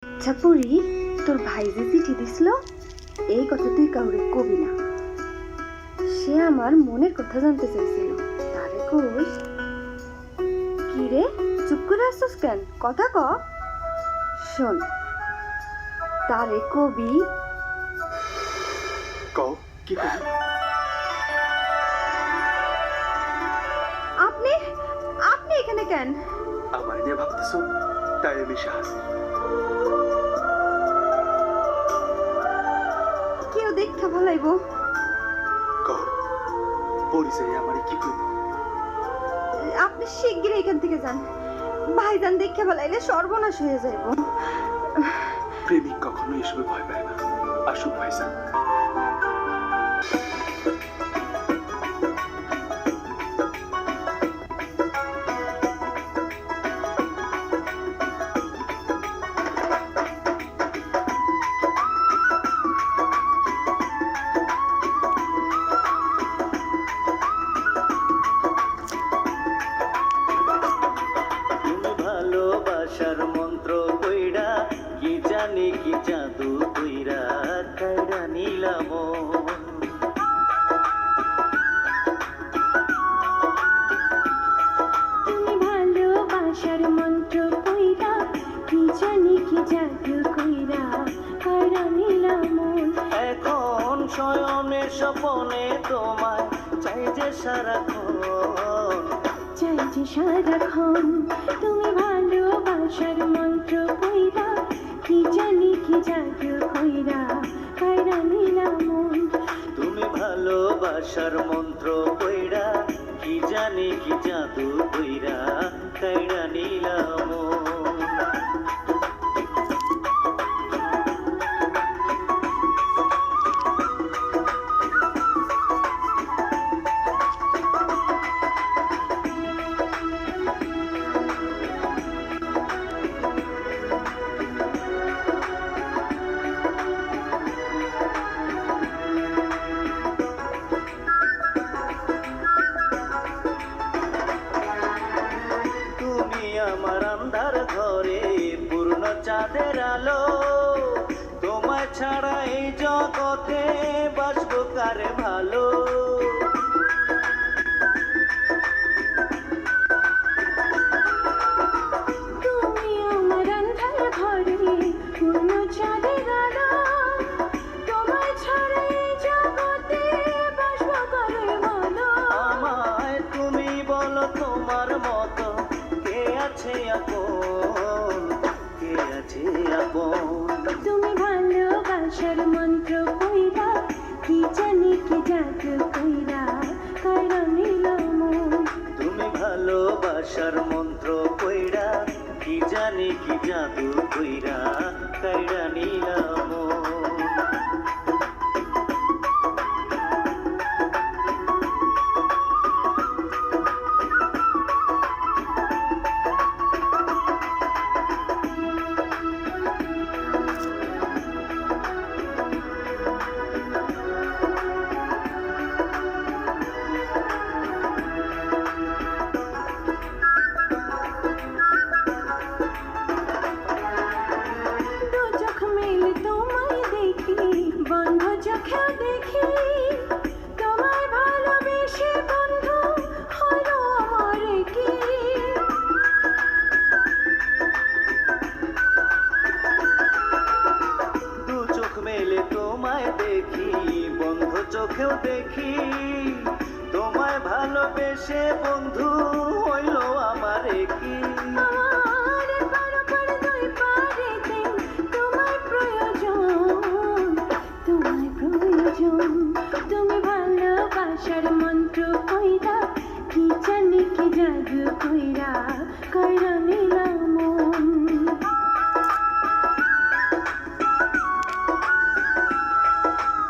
আচ্ছা পরি, তোর ভাই যে চিঠি দিছিল এই কথা তুই কাউরে কবি না। সে আমার মনের কথা জানতে চাইছিল, তারে কোষ। কি রে, চুপ করে আসছিস কেন? কথা ক। শোন, তারে কবি। কও কি কবি? আপনি আপনি এখানে কেন? আমার নিয়ে ভাবতেছো, তাই আমি সাহসী। কেউ দেখা ভালাইব। কও পরিচয় আমার কি কইব? আপনি শিগগিরই এখান থেকে যান। ভাইজান দেখে ভালাইলে সর্বনাশ হয়ে যাইব। প্রেমিক কখনো এসবে ভয় পায় না। আসুক ভাইজান। ভালোবাসার মন্ত্র কইরা কি জানি কি জাদু কইরা কাইরা নিলাম। তুমি ভালোবাসার মন্ত্র কইরা কি জানি কি জাদু কইরা কাইরা নিলাম। এখন শয়নে স্বপনে তোমায় চাই যে সারাক্ষণ, চাই যে সারাক্ষণ। তুমি ভালোবাসার মন্ত্র কইরা কি জানি কি জাদু কইরা কাইরা নিলাম। তুমি ভালোবাসার মন্ত্র কইরা কি জানি কি জাদু কইরা কাইরা নিলাম। আমার আন্ধার ঘরে পূর্ণ চাঁদের আলো, তোমায় ছাড়া এই জগতে বাসবো কারে ভালো। তুমি আমার আন্ধার ঘরে পূর্ণ চাঁদের আলো, তোমায় ছাড়া এই জগতে বাসবো কারে ভালো। আমায় তুমি বলো তোমার মতো কে আছে আপন, কে আছে আপন। তুমি ভালোবাসার মন্ত্র কইরা কি জানি কি জাদু কইরা কাইরা নিলাম। তুমি ভালোবাসার মন্ত্র কইরা কি জানি কি জাদু কইরা কাইরা নিলাম। দু চোখ মেলে তোমায় দেখি, বন্ধ চোখেও দেখি, তোমায় ভালোবেসে বন্ধু হলো আমার কি। দু চোখ মেলে তোমায় দেখি, বন্ধ চোখেও দেখি, তোমায় ভালোবেসে বন্ধু হইল আমার কি। আমার পারাপার দুই পারেতে তোমায় প্রয়োজন, তোমায় প্রয়োজন। তুমি ভালোবাসার মন্ত্র কইরা কি জানি কি জাদু কইরা কাইরা নিলাম।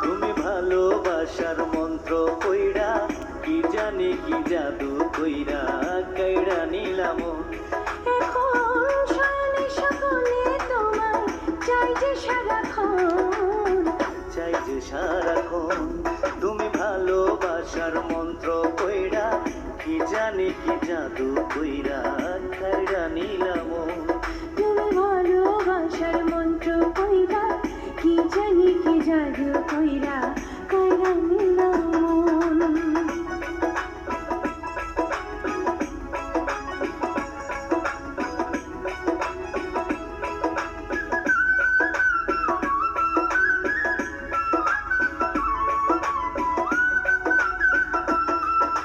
তুমি ভালোবাসার মন্ত্র কইরা কি জানি কি জাদু কইরা কাইরা নিলাম। এখন শয়নে সকলে তোমায় চাই যে সারাক্ষণ, চাই যে সারাক্ষণ। তুমি ভালোবাসার মন্ত্র কইরা কি জানি কি জাদু কইরা কাইরা নিলাম। তুমি ভালোবাসার মন্ত্র you